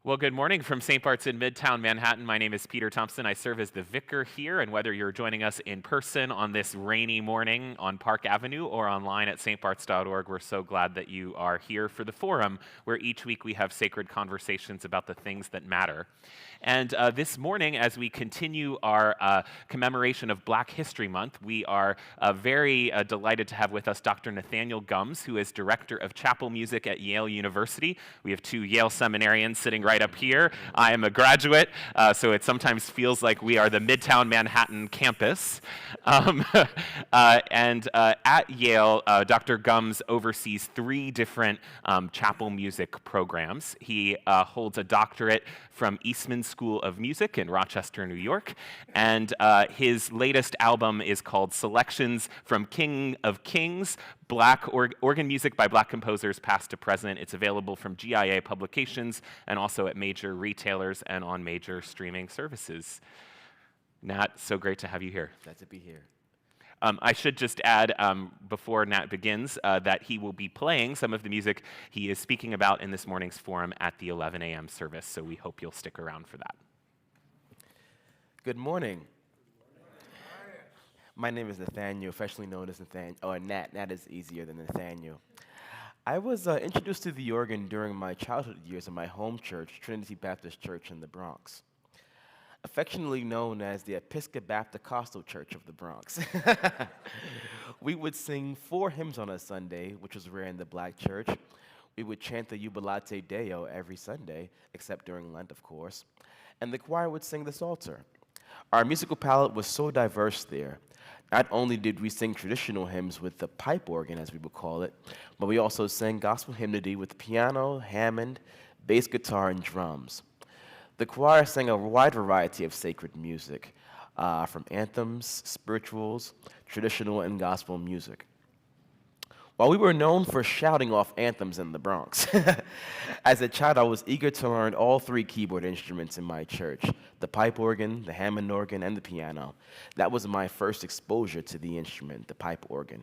Well, good morning from St. Bart's in Midtown Manhattan. My name is Peter Thompson. I serve as the vicar here, and whether you're joining us in person on this rainy morning on Park Avenue or online at stbarts.org, we're so glad that you are here for the forum, where each week we have sacred conversations about the things that matter. And this morning, as we continue our commemoration of Black History Month, we are very delighted to have with us Dr. Nathaniel Gumbs, who is Director of Chapel Music at Yale University. We have two Yale seminarians sitting right up here. I am a graduate, so it sometimes feels like we are the Midtown Manhattan campus. At Yale, Dr. Gumbs oversees three different chapel music programs. He holds a doctorate from Eastman School of Music in Rochester, New York, and his latest album is called Selections from King of Kings, Organ Music by Black Composers Past to Present. It's available from GIA Publications and also at major retailers and on major streaming services. Nat, so great to have you here. Glad to be here. I should just add, before Nat begins, that he will be playing some of the music he is speaking about in this morning's forum at the 11 a.m. service, so we hope you'll stick around for that. Good morning. My name is Nathaniel, affectionately known as Nathaniel, or Nat. Nat is easier than Nathaniel. I was introduced to the organ during my childhood years in my home church, Trinity Baptist Church in the Bronx, affectionately known as the Episcopal Church of the Bronx. We would sing 4 hymns on a Sunday, which was rare in the Black church. We would chant the Jubilate Deo every Sunday, except during Lent, of course. And the choir would sing the Psalter. Our musical palette was so diverse there. Not only did we sing traditional hymns with the pipe organ, as we would call it, but we also sang gospel hymnody with piano, Hammond, bass guitar, and drums. The choir sang a wide variety of sacred music, from anthems, spirituals, traditional, and gospel music. While we were known for shouting off anthems in the Bronx, as a child I was eager to learn all 3 keyboard instruments in my church, the pipe organ, the Hammond organ, and the piano. That was my first exposure to the instrument, the pipe organ.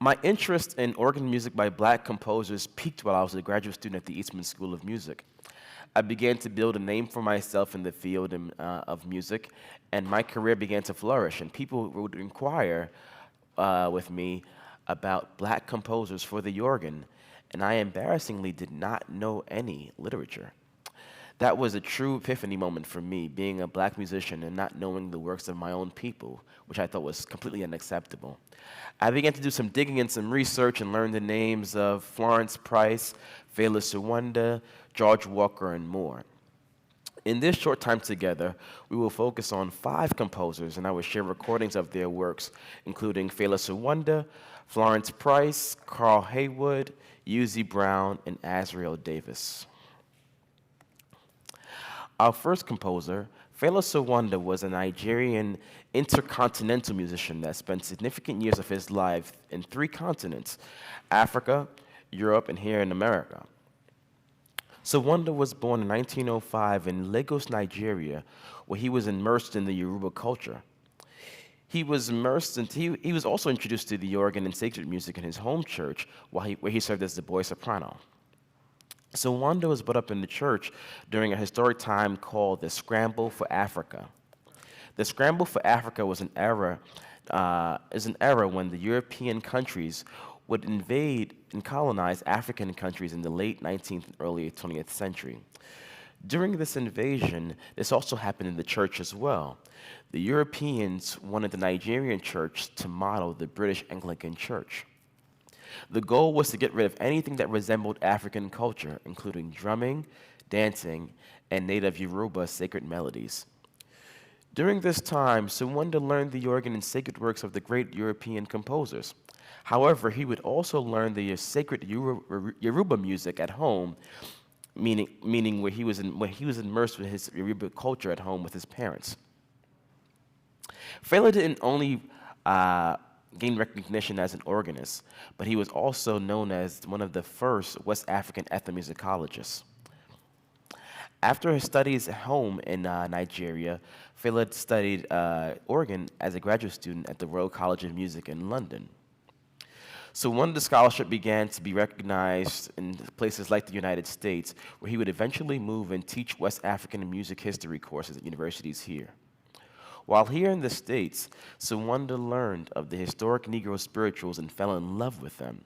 My interest in organ music by Black composers peaked while I was a graduate student at the Eastman School of Music. I began to build a name for myself in the field of music, and my career began to flourish, and people would inquire with me about Black composers for the organ, and I embarrassingly did not know any literature. That was a true epiphany moment for me, being a Black musician and not knowing the works of my own people, which I thought was completely unacceptable. I began to do some digging and some research and learn the names of Florence Price, Fela Sewunda, George Walker, and more. In this short time together, we will focus on 5 composers, and I will share recordings of their works, including Fela Sewunda, Florence Price, Carl Haywood, Uzi Brown, and Azriel Davis. Our first composer, Fela Sewunda, was a Nigerian intercontinental musician that spent significant years of his life in 3 continents, Africa, Europe, and here in America. Sewunda was born in 1905 in Lagos, Nigeria, where he was immersed in the Yoruba culture. He was also introduced to the organ and sacred music in his home church, where he served as the boy soprano. Sewunda was brought up in the church during a historic time called the Scramble for Africa. The Scramble for Africa was an era when the European countries would invade and colonize African countries in the late 19th and early 20th century. During this invasion, this also happened in the church as well. The Europeans wanted the Nigerian church to model the British Anglican Church. The goal was to get rid of anything that resembled African culture, including drumming, dancing, and native Yoruba sacred melodies. During this time, Sewunda learned the organ and sacred works of the great European composers. However, he would also learn the sacred Yoruba music at home, meaning where he was immersed with his Yoruba culture at home with his parents. Fela didn't only gain recognition as an organist, but he was also known as one of the first West African ethnomusicologists. After his studies at home in Nigeria, Fela studied organ as a graduate student at the Royal College of Music in London. So Wonder's scholarship began to be recognized in places like the United States, where he would eventually move and teach West African music history courses at universities here. While here in the States, Sawanda learned of the historic Negro spirituals and fell in love with them.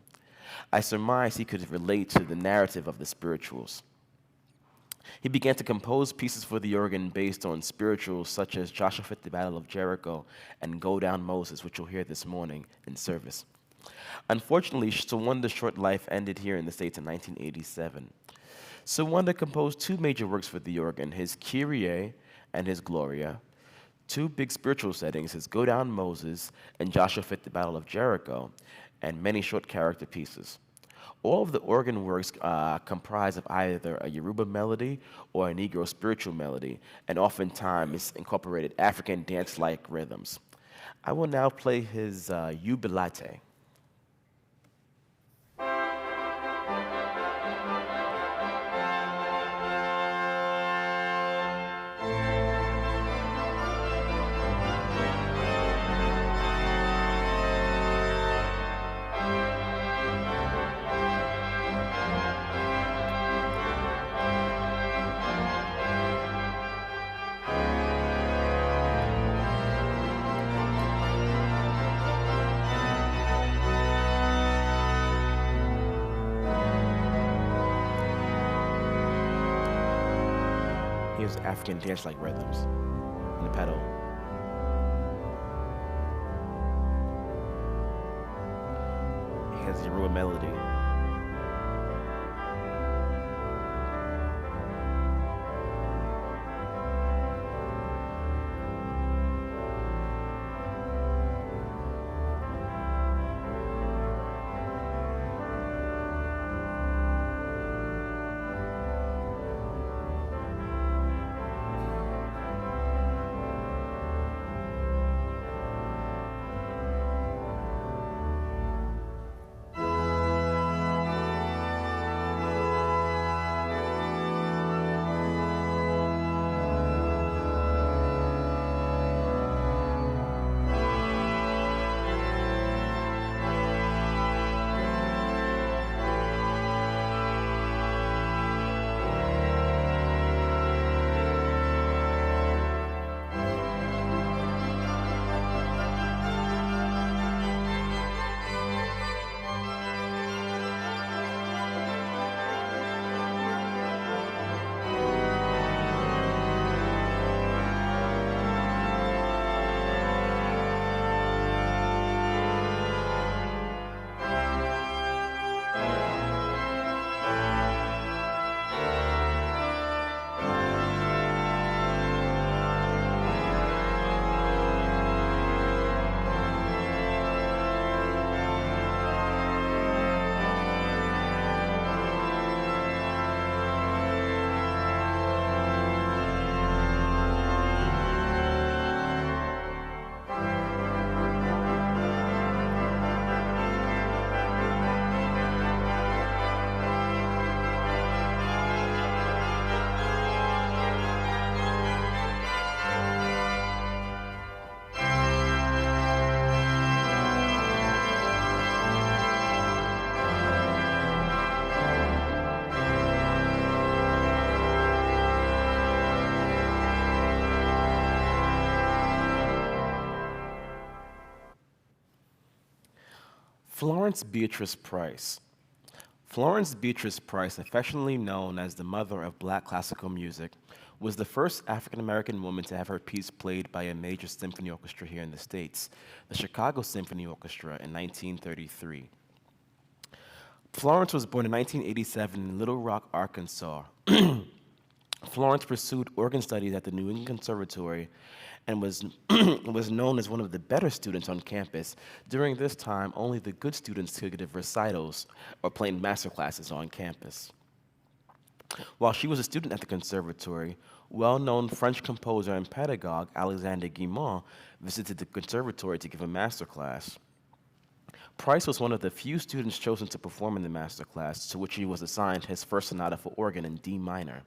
I surmise he could relate to the narrative of the spirituals. He began to compose pieces for the organ based on spirituals such as Joshua at the Battle of Jericho and Go Down Moses, which you'll hear this morning in service. Unfortunately, Sawanda's short life ended here in the States in 1987. Sawanda composed two major works for the organ, his Kyrie and his Gloria, two big spiritual settings, his Go Down Moses and Joshua at the Battle of Jericho, and many short character pieces. All of the organ works comprise of either a Yoruba melody or a Negro spiritual melody, and oftentimes incorporated African dance-like rhythms. I will now play his Jubilate. Here's African dance-like rhythms in the pedal. Here's the Yoruba melody. Florence Beatrice Price. Florence Beatrice Price, affectionately known as the mother of Black classical music, was the first African-American woman to have her piece played by a major symphony orchestra here in the States, the Chicago Symphony Orchestra in 1933. Florence was born in 1987 in Little Rock, Arkansas. Florence pursued organ studies at the New England Conservatory and was known as one of the better students on campus. During this time, only the good students could give recitals or play master classes on campus. While she was a student at the conservatory, well-known French composer and pedagogue Alexandre Guilmant visited the conservatory to give a master class. Price was one of the few students chosen to perform in the master class, to which he was assigned his first sonata for organ in D minor.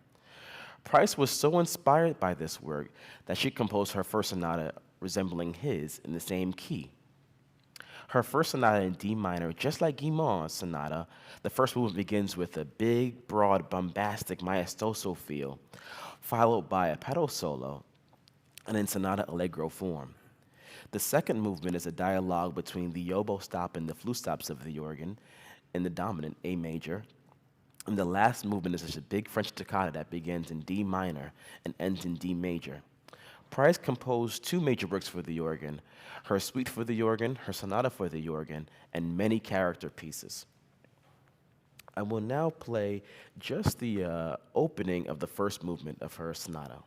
Price was so inspired by this work that she composed her first sonata resembling his in the same key. Her first sonata in D minor, just like Guimard's sonata, the first movement begins with a big, broad, bombastic maestoso feel, followed by a pedal solo, and in sonata allegro form. The second movement is a dialogue between the oboe stop and the flute stops of the organ in the dominant A major. And the last movement is just a big French toccata that begins in D minor and ends in D major. Price composed two major works for the organ, her suite for the organ, her sonata for the organ, and many character pieces. I will now play just the opening of the first movement of her sonata.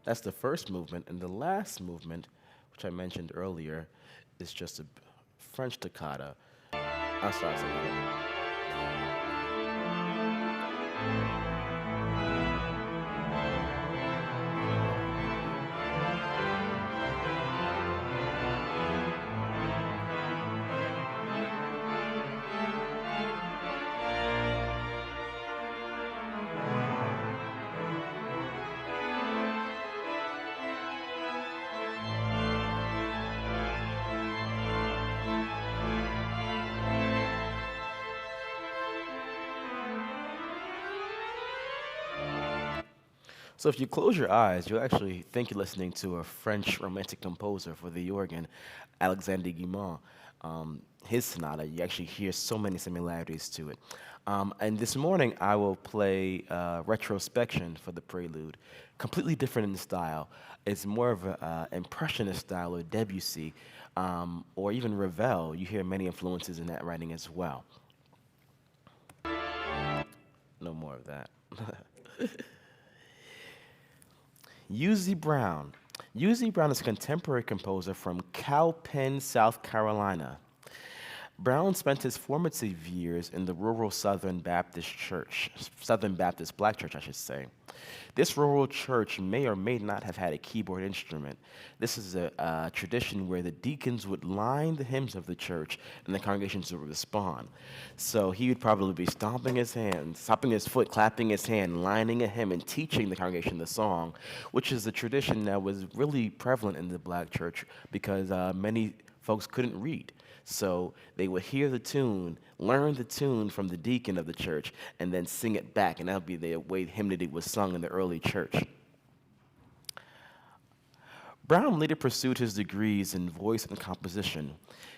That's the first movement, and the last movement, which I mentioned earlier, is just a French toccata. I'm sorry, sonata. So if you close your eyes, you'll actually think you're listening to a French romantic composer for the organ, Alexandre Guimard. His sonata, you actually hear so many similarities to it. And this morning, I will play retrospection for the prelude, completely different in style. It's more of an impressionist style of Debussy, or even Ravel. You hear many influences in that writing as well. No more of that. U.Z. Brown. U.Z. Brown is a contemporary composer from Cowpen, South Carolina. Brown spent his formative years in the rural Southern Baptist Church, Southern Baptist Black Church, I should say. This rural church may or may not have had a keyboard instrument. This is a tradition where the deacons would line the hymns of the church and the congregations would respond. So he would probably be stomping his hands, stomping his foot, clapping his hand, lining a hymn, and teaching the congregation the song, which is a tradition that was really prevalent in the black church because many folks couldn't read. So they would hear the tune, learn the tune from the deacon of the church, and then sing it back, and that would be the way hymnody was sung in the early church. Brown later pursued his degrees in voice and composition.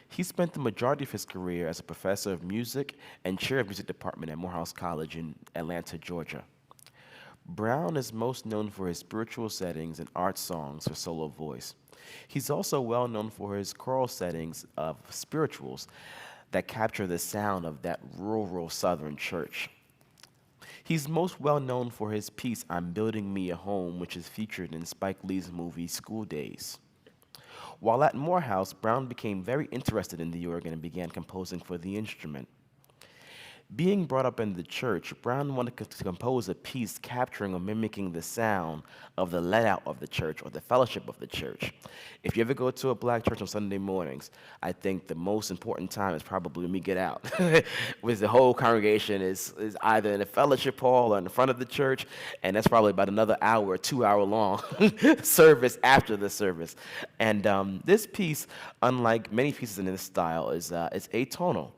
He spent the majority of his career as a professor of music and chair of music department at Morehouse College in Atlanta, Georgia. Brown is most known for his spiritual settings and art songs for solo voice. He's also well known for his choral settings of spirituals that capture the sound of that rural Southern church. He's most well known for his piece, I'm Building Me a Home, which is featured in Spike Lee's movie School Days. While at Morehouse, Brown became very interested in the organ and began composing for the instrument. Being brought up in the church, Brown wanted to compose a piece capturing or mimicking the sound of the let out of the church or the fellowship of the church. If you ever go to a black church on Sunday mornings, I think the most important time is probably when we get out, with the whole congregation is either in the fellowship hall or in the front of the church, and that's probably about another hour, 2 hour long service after the service. And this piece, unlike many pieces in this style, is atonal.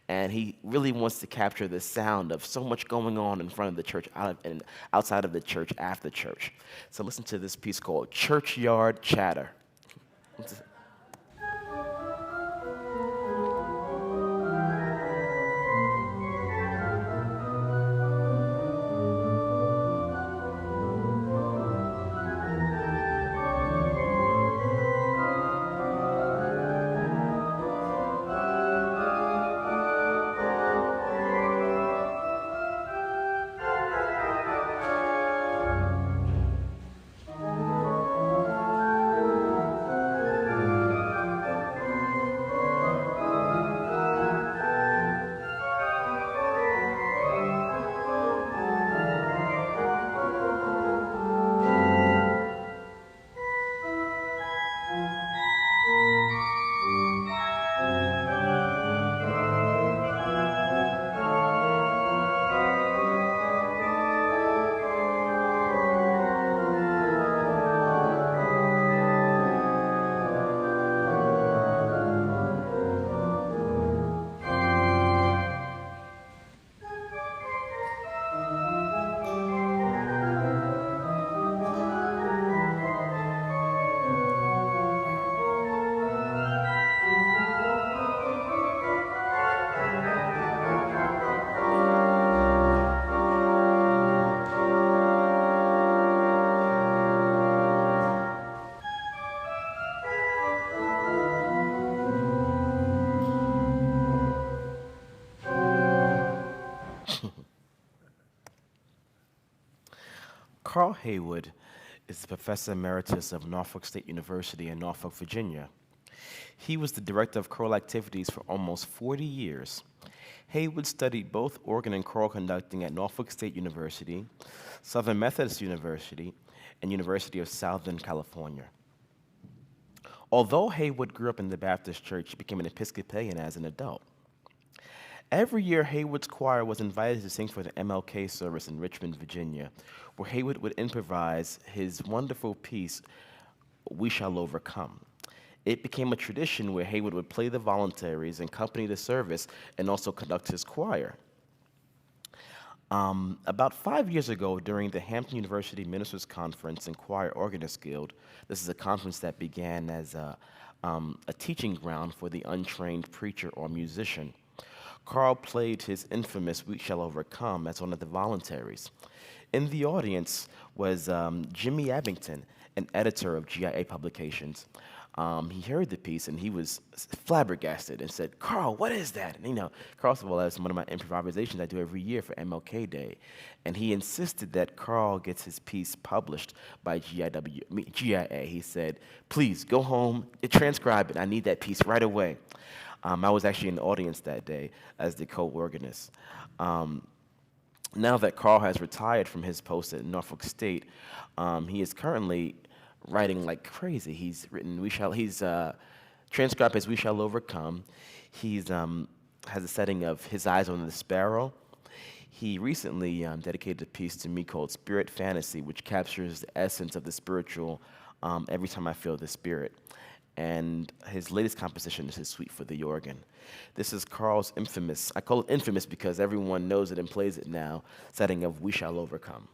And he really wants to capture the sound of so much going on in front of the church and outside of the church after church. So listen to this piece called Churchyard Chatter. Carl Haywood is the professor emeritus of Norfolk State University in Norfolk, Virginia. He was the director of choral activities for almost 40 years. Haywood studied both organ and choral conducting at Norfolk State University, Southern Methodist University, and University of Southern California. Although Haywood grew up in the Baptist church, he became an Episcopalian as an adult. Every year, Haywood's choir was invited to sing for the MLK service in Richmond, Virginia, where Haywood would improvise his wonderful piece, We Shall Overcome. It became a tradition where Haywood would play the voluntaries, accompany the service, and also conduct his choir. About 5 years ago, during the Hampton University Ministers Conference and Choir Organist Guild, this is a conference that began as a teaching ground for the untrained preacher or musician. Carl played his infamous We Shall Overcome as one of the voluntaries. In the audience was Jimmy Abington, an editor of GIA Publications. He heard the piece and he was flabbergasted and said, "Carl, what is that?" And Carl said, "Well, that's one of my improvisations I do every year for MLK Day." And he insisted that Carl gets his piece published by GIA. He said, "Please go home and transcribe it. I need that piece right away." I was actually in the audience that day as the co-organist. Now that Carl has retired from his post at Norfolk State, he is currently writing like crazy. He's transcribed his We Shall Overcome. He's has a setting of His Eyes on the Sparrow. He recently dedicated a piece to me called Spirit Fantasy, which captures the essence of the spiritual every time I feel the spirit. And his latest composition is his Suite for the Organ. This is Carl's infamous, I call it infamous because everyone knows it and plays it now, setting of We Shall Overcome.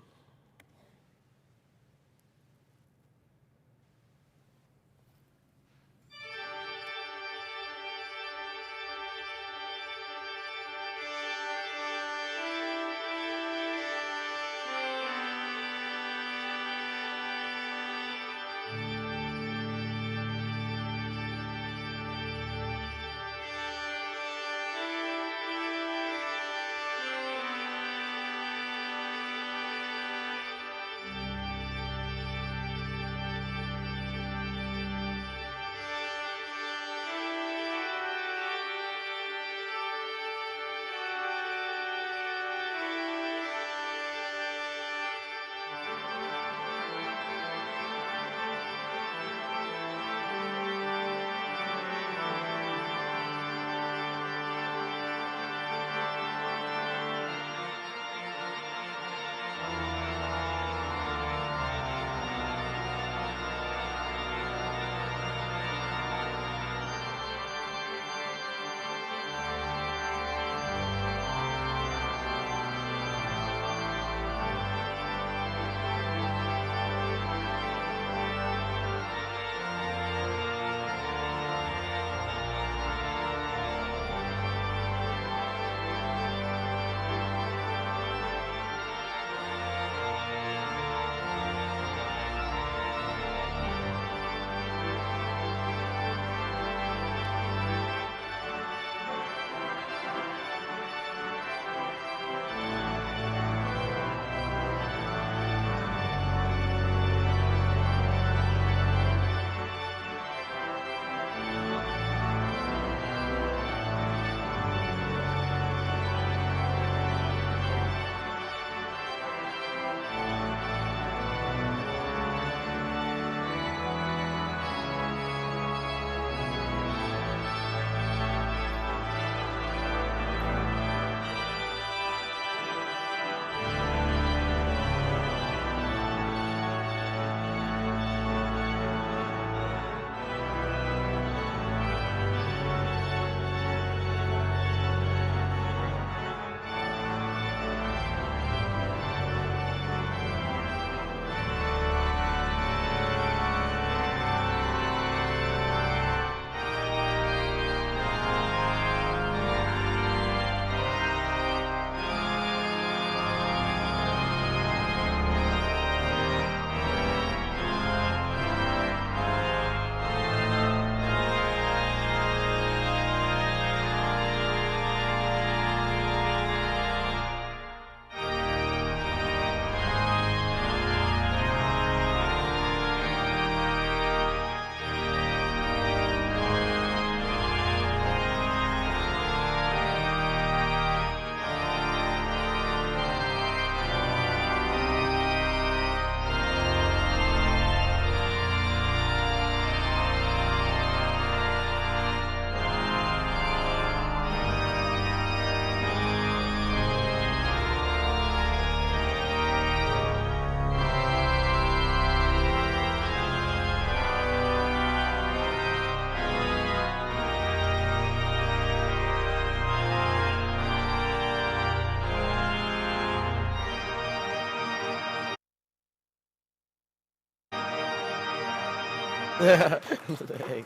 Hey.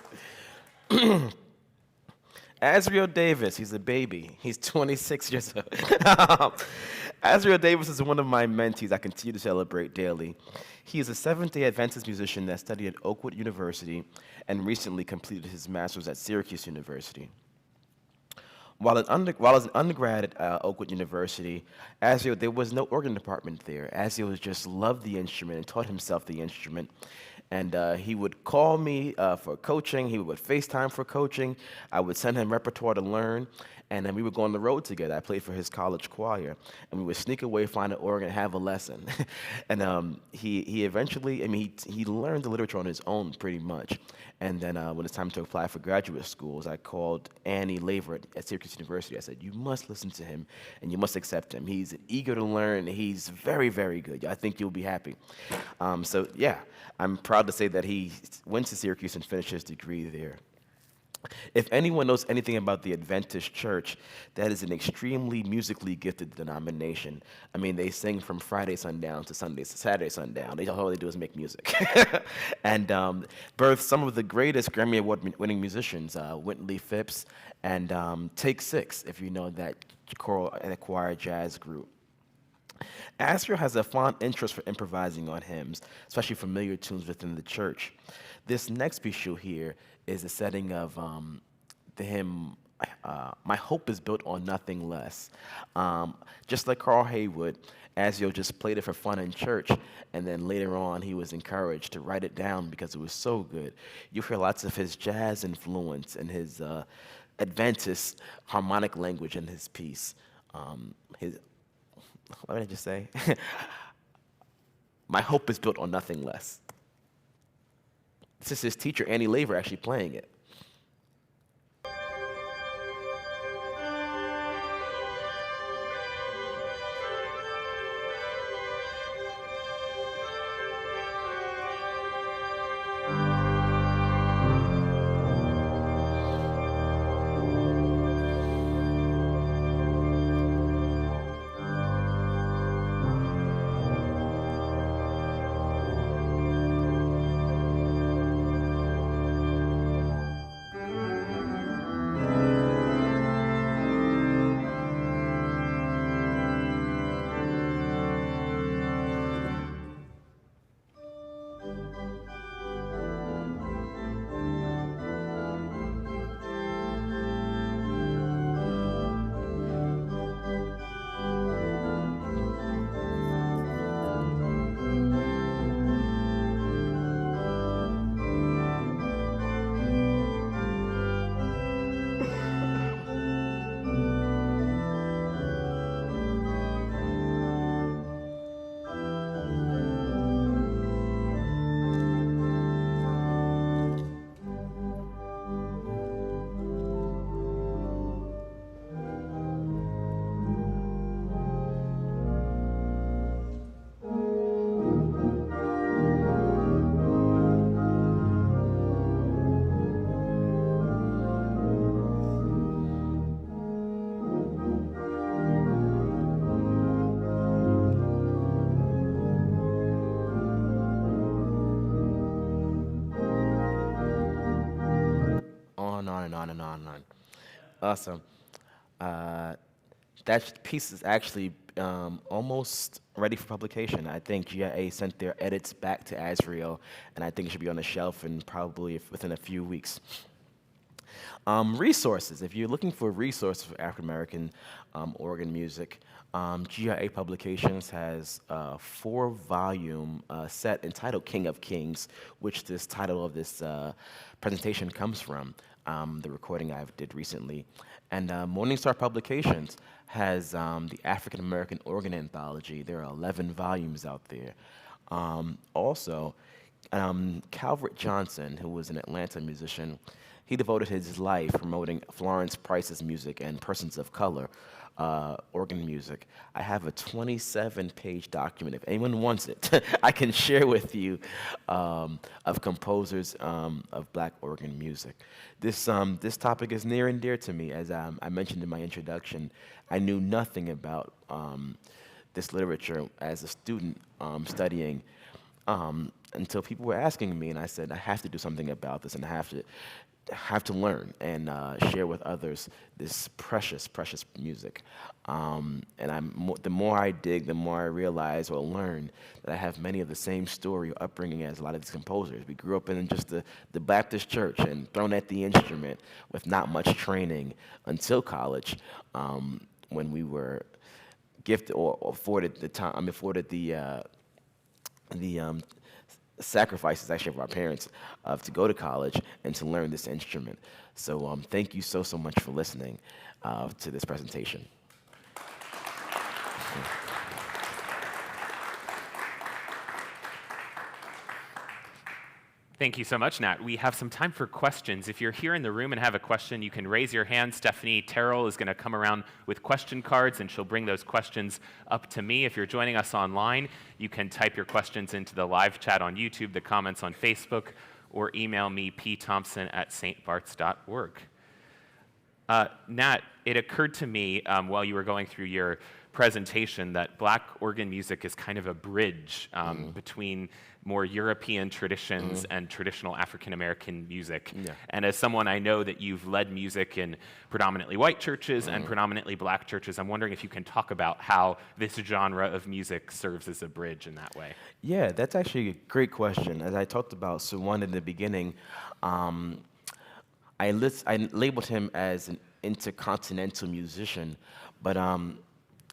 Azriel Davis, he's a baby. He's 26 years old. Azriel Davis is one of my mentees I continue to celebrate daily. He is a Seventh-day Adventist musician that studied at Oakwood University and recently completed his master's at Syracuse University. While as an undergrad at Oakwood University, Azio, there was no organ department there. Azio just loved the instrument and taught himself the instrument. And he would call me for coaching. He would FaceTime for coaching. I would send him repertoire to learn. And then we would go on the road together. I played for his college choir. And we would sneak away, find an organ, and have a lesson. And he eventually, I mean, he learned the literature on his own pretty much. And then when it's time to apply for graduate schools, I called Annie Laver at Syracuse University. I said, you must listen to him and you must accept him. He's eager to learn. He's very, very good. I think you'll be happy. So yeah, I'm proud to say that he went to Syracuse and finished his degree there. If anyone knows anything about the Adventist Church, that is an extremely musically gifted denomination. I mean, they sing from Friday sundown to Saturday sundown. All they do is make music. And birthed some of the greatest Grammy Award-winning musicians, Whitley Phipps and Take Six, if you know that choral and choir jazz group. Astro has a fond interest for improvising on hymns, especially familiar tunes within the church. This next piece you'll hear is a setting of the hymn, My Hope is Built on Nothing Less. Just like Carl Haywood, Asio just played it for fun in church, and then later on he was encouraged to write it down because it was so good. You'll hear lots of his jazz influence and his Adventist harmonic language in his piece. What did I just say? My hope is built on nothing less. This is his teacher, Annie Laver, actually playing it. On and on and on and on. Awesome. Uh, that piece is actually almost ready for publication. I think GIA sent their edits back to Azrael, and I think it should be on the shelf in probably within a few weeks. Resources. If you're looking for resources for African American organ music, GIA Publications has a 4-volume set entitled King of Kings, which this title of this presentation comes from, the recording I did recently. And Morningstar Publications has the African American Organ Anthology. There are 11 volumes out there. Also, Calvert Johnson, who was an Atlanta musician, he devoted his life promoting Florence Price's music and persons of color organ music. I have a 27-page document. If anyone wants it, I can share with you of composers of black organ music. This topic is near and dear to me. As I mentioned in my introduction, I knew nothing about this literature as a student studying until people were asking me, and I said, I have to do something about this, and I have to learn and share with others this precious, precious music. And the more I dig, the more I realize or learn that I have many of the same story or upbringing as a lot of these composers. We grew up in just the Baptist church and thrown at the instrument with not much training until college, when we were gifted or afforded the time. Afforded the sacrifices actually of our parents to go to college and to learn this instrument. So thank you so much for listening to this presentation. Thank you so much, Nat. We have some time for questions. If you're here in the room and have a question, you can raise your hand. Stephanie Terrell is going to come around with question cards, and she'll bring those questions up to me. If you're joining us online, you can type your questions into the live chat on YouTube, the comments on Facebook, or email me, pthompson@stbarts.org. Nat, it occurred to me while you were going through your presentation that black organ music is kind of a bridge between more European traditions and traditional African American music. Yeah. And as someone, I know that you've led music in predominantly white churches and predominantly black churches. I'm wondering if you can talk about how this genre of music serves as a bridge in that way. Yeah, that's actually a great question. As I talked about Suwan in the beginning, I labeled him as an intercontinental musician, but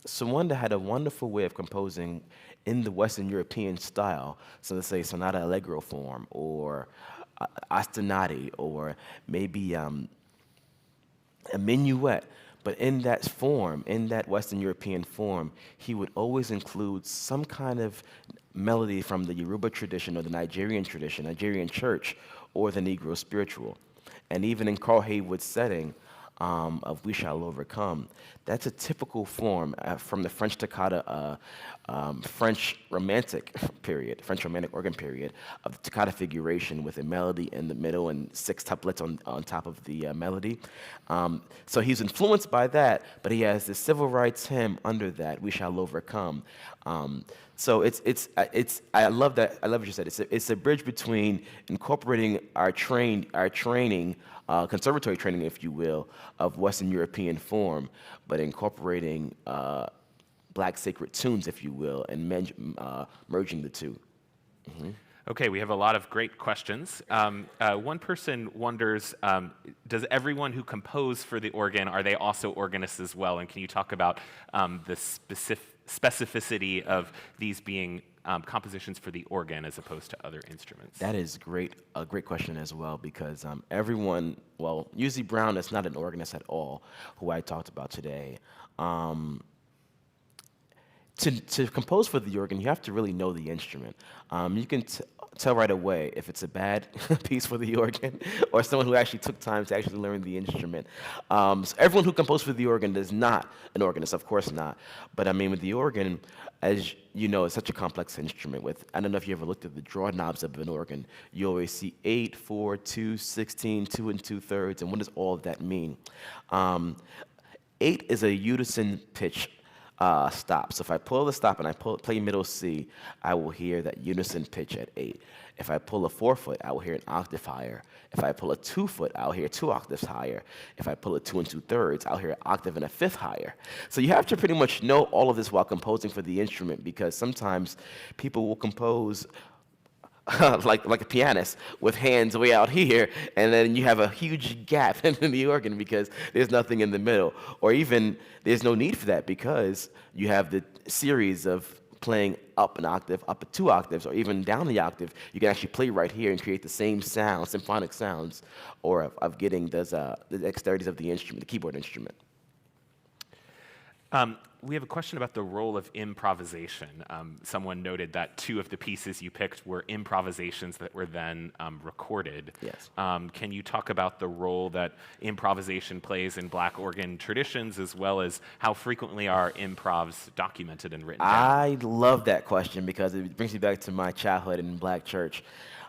Suwanda had a wonderful way of composing in the Western European style. So let's say sonata allegro form, or ostinati, or maybe a minuet. But in that form, in that Western European form, he would always include some kind of melody from the Yoruba tradition or the Nigerian tradition, Nigerian church, or the Negro spiritual. And even in Carl Haywood's setting, of We Shall Overcome. That's a typical form from the French toccata, French Romantic period, French Romantic organ period, of the toccata figuration with a melody in the middle and 6 tuplets on top of the melody. So he's influenced by that, but he has the civil rights hymn under that, We Shall Overcome. So I love that. I love what you said. It's a bridge between incorporating our training, conservatory training, if you will, of Western European form, but incorporating black sacred tunes, if you will, and merging the two. Mm-hmm. Okay, we have a lot of great questions. One person wonders, does everyone who compose for the organ, are they also organists as well? And can you talk about the specificity of these being compositions for the organ as opposed to other instruments? That is a great question as well, because everyone, well, Uzi Brown is not an organist at all, who I talked about today. To compose for the organ, you have to really know the instrument. You can tell right away if it's a bad piece for the organ or someone who actually took time to actually learn the instrument. So everyone who composed for the organ is not an organist, of course not. But I mean, with the organ, as you know, it's such a complex instrument. I don't know if you ever looked at the draw knobs of an organ. You always see 8, 4, 2, 16, 2 2/3, and what does all of that mean? 8 is a unison pitch stop. So if I pull the stop and I play middle C, I will hear that unison pitch at 8. If I pull a 4-foot, I will hear an octave higher. If I pull a 2-foot, I'll hear 2 octaves higher. If I pull a 2 2/3, I'll hear an octave and a fifth higher. So you have to pretty much know all of this while composing for the instrument, because sometimes people will compose like a pianist with hands way out here, and then you have a huge gap in the organ because there's nothing in the middle. Or even there's no need for that because you have the series of playing up an octave, up 2 octaves, or even down the octave. You can actually play right here and create the same sound, symphonic sounds, or of getting the dexterities of the instrument, the keyboard instrument. We have a question about the role of improvisation. Someone noted that 2 of the pieces you picked were improvisations that were then recorded. Yes. Can you talk about the role that improvisation plays in black organ traditions, as well as how frequently are improvs documented and written down? I love that question because it brings me back to my childhood in black church.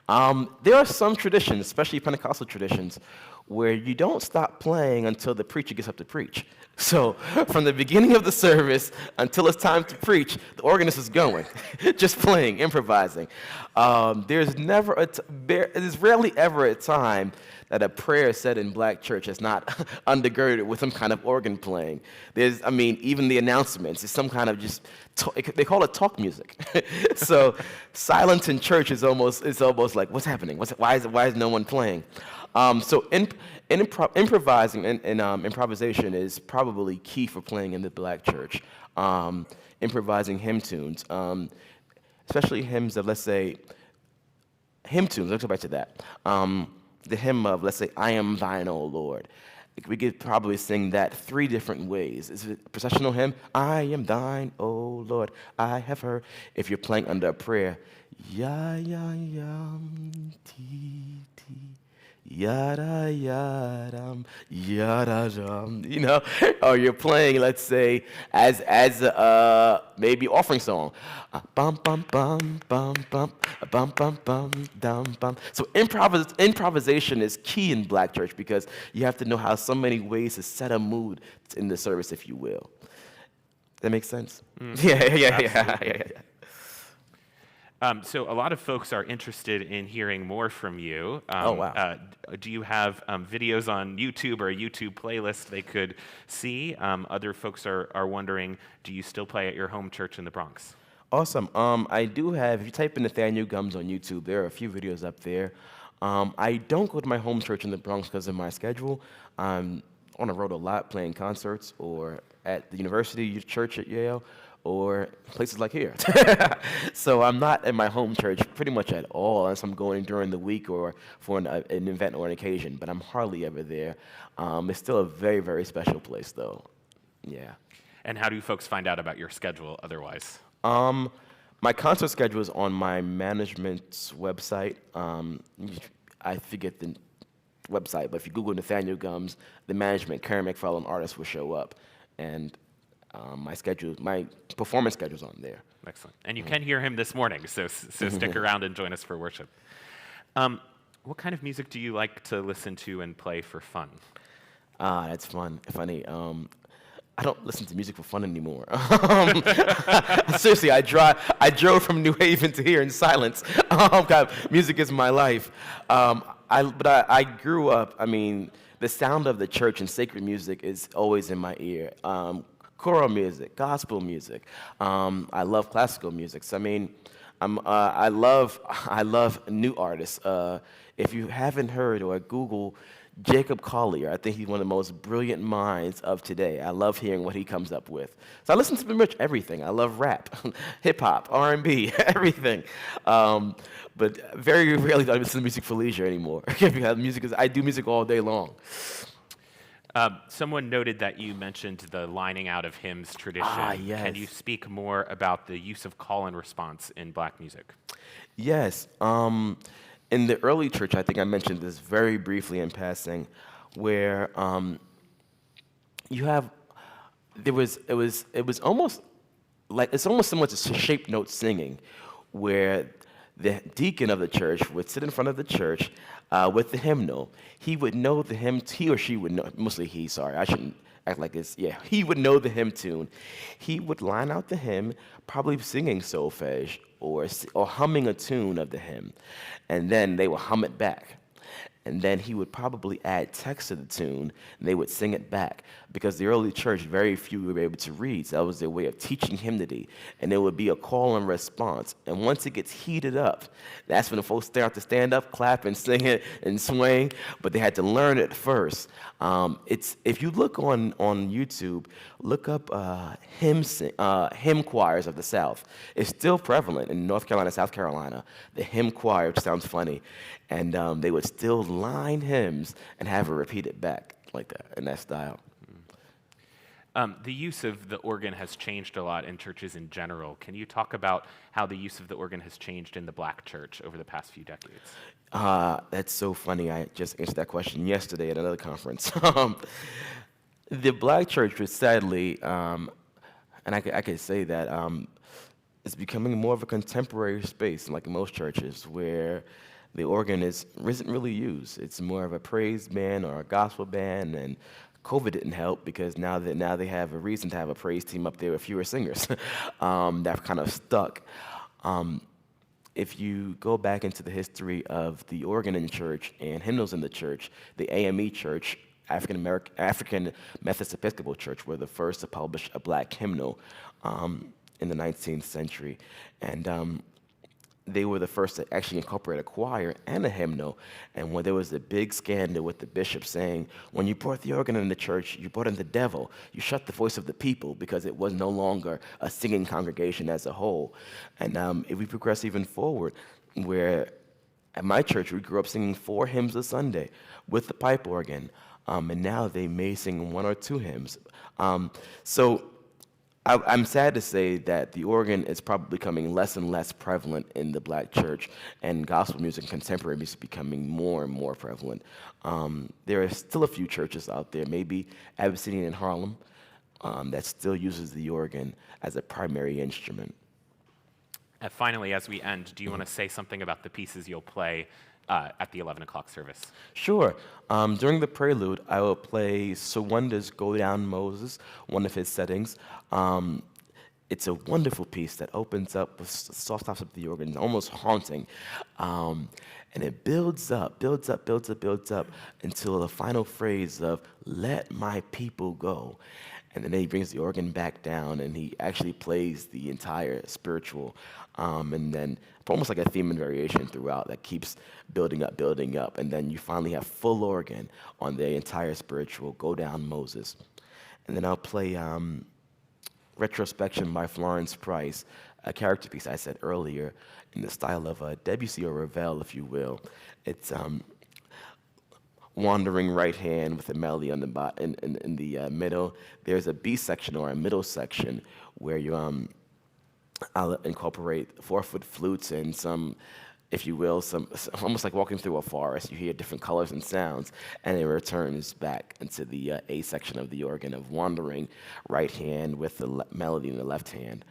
There are some traditions, especially Pentecostal traditions, where you don't stop playing until the preacher gets up to preach. So from the beginning of the service until it's time to preach, the organist is going, just playing, improvising. There's rarely ever a time that a prayer said in black church is not undergirded with some kind of organ playing. Even the announcements is some kind of they call it talk music. So silence in church is almost like, what's happening? Why is no one playing? Improvising and improvisation is probably key for playing in the black church. Improvising hymn tunes, especially hymns of, let's say, hymn tunes. Let's go back to that. The hymn of, let's say, I am thine, O Lord. We could probably sing that 3 different ways. Is it a processional hymn? I am thine, O Lord, I have heard. If you're playing under a prayer, ya ya yam ti ti. Yada yada yada dum, or you're playing, let's say, as maybe offering song, bum bum bum bum bum bum bum bum dum bum. So improvisation is key in black church because you have to know how so many ways to set a mood in the service, if you will. That makes sense? Yeah. So a lot of folks are interested in hearing more from you. Oh, wow. Do you have videos on YouTube or a YouTube playlist they could see? Other folks are wondering, do you still play at your home church in the Bronx? Awesome. I do have, if you type in Nathaniel Gums on YouTube, there are a few videos up there. I don't go to my home church in the Bronx because of my schedule. I'm on the road a lot playing concerts or at the university church at Yale, or places like here. So I'm not at my home church pretty much at all unless I'm going during the week or for an event or an occasion, but I'm hardly ever there. It's still a very, very special place, though. Yeah. And how do folks find out about your schedule otherwise? My concert schedule is on my management's website. I forget the website, but if you Google Nathaniel Gums, the management, Karen McFarland artist will show up. And my performance schedule's on there. Excellent. And you can hear him this morning, so stick around and join us for worship. What kind of music do you like to listen to and play for fun? That's funny. I don't listen to music for fun anymore. Seriously, I drove from New Haven to here in silence. Music is my life. I grew up, the sound of the church and sacred music is always in my ear. Choral music, gospel music. I love classical music. So, I love new artists. If you haven't heard or Google Jacob Collier, I think he's one of the most brilliant minds of today. I love hearing what he comes up with. So I listen to pretty much everything. I love rap, hip hop, R&B, everything. But very rarely do I listen to music for leisure anymore. Because I do music all day long. Someone noted that you mentioned the lining out of hymns tradition. Yes. Can you speak more about the use of call and response in black music? Yes. In the early church, I think I mentioned this very briefly in passing, where it was almost similar to shape note singing, where the deacon of the church would sit in front of the church with the hymnal. He would know the hymn, he or she would know, mostly he, sorry, I shouldn't act like this. Yeah, he would know the hymn tune. He would line out the hymn, probably singing solfege or humming a tune of the hymn, and then they would hum it back. And then he would probably add text to the tune, and they would sing it back. Because the early church, very few were able to read, so that was their way of teaching hymnody. And there would be a call and response. And once it gets heated up, that's when the folks start to stand up, clap, and sing it, and swing. But they had to learn it first. If you look on YouTube, look up hymn choirs of the South. It's still prevalent in North Carolina, South Carolina. The hymn choir, which sounds funny. And they would still line hymns and have it repeated back like that, in that style. The use of the organ has changed a lot in churches in general. Can you talk about how the use of the organ has changed in the black church over the past few decades? That's so funny. I just answered that question yesterday at another conference. The black church was sadly, and I could say that, it's becoming more of a contemporary space, like most churches, where the organ isn't really used. It's more of a praise band or a gospel band, and COVID didn't help because now they have a reason to have a praise team up there with fewer singers. That kind of stuck. Um, if you go back into the history of the organ in church and hymnals in the church, the AME Church, African Methodist Episcopal Church, were the first to publish a black hymnal in the 19th century, and they were the first to actually incorporate a choir and a hymnal. And when there was a big scandal with the bishop saying, when you brought the organ in the church, you brought in the devil. You shut the voice of the people because it was no longer a singing congregation as a whole. And if we progress even forward, where at my church we grew up singing 4 hymns a Sunday with the pipe organ, and now they may sing 1 or 2 hymns. So I'm sad to say that the organ is probably becoming less and less prevalent in the black church, and gospel music and contemporary music becoming more and more prevalent. There are still a few churches out there, maybe Abyssinian in Harlem, that still uses the organ as a primary instrument. And finally, as we end, do you want to say something about the pieces you'll play at the 11 o'clock service? Sure. During the prelude, I will play Sawunda's Go Down Moses, one of his settings. It's a wonderful piece that opens up with soft stops of the organ, almost haunting. And it builds up until the final phrase of, let my people go. And then he brings the organ back down, and he actually plays the entire spiritual. And then almost like a theme and variation throughout that keeps building up. And then you finally have full organ on the entire spiritual, Go Down Moses. And then I'll play Retrospection by Florence Price, a character piece I said earlier, in the style of Debussy or Ravel, if you will. It's wandering right hand with a melody on in the middle. There's a B section or a middle section where you I'll incorporate 4-foot flutes and some, if you will, some almost like walking through a forest. You hear different colors and sounds, and it returns back into the A section of the organ of wandering right hand with the melody in the left hand.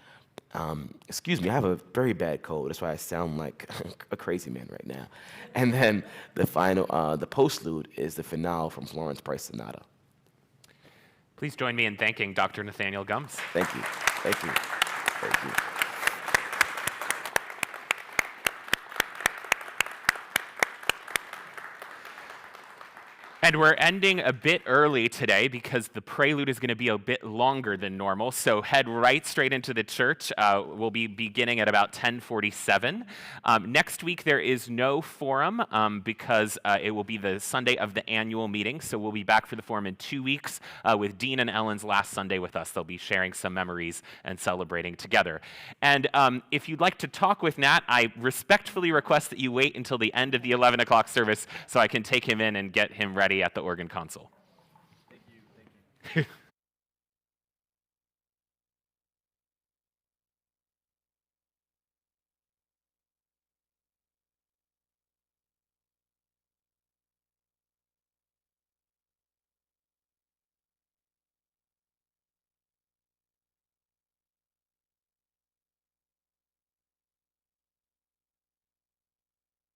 Excuse me, I have a very bad cold. That's why I sound like a crazy man right now. And then the final, the postlude is the finale from Florence Price Sonata. Please join me in thanking Dr. Nathaniel Gumbs. Thank you. Thank you. Thank you. And we're ending a bit early today because the prelude is going to be a bit longer than normal. So head right straight into the church. We'll be beginning at about 10:47. Next week there is no forum because it will be the Sunday of the annual meeting. So we'll be back for the forum in 2 weeks with Dean and Ellen's last Sunday with us. They'll be sharing some memories and celebrating together. And if you'd like to talk with Nat, I respectfully request that you wait until the end of the 11 o'clock service so I can take him in and get him ready at the organ console. Thank you.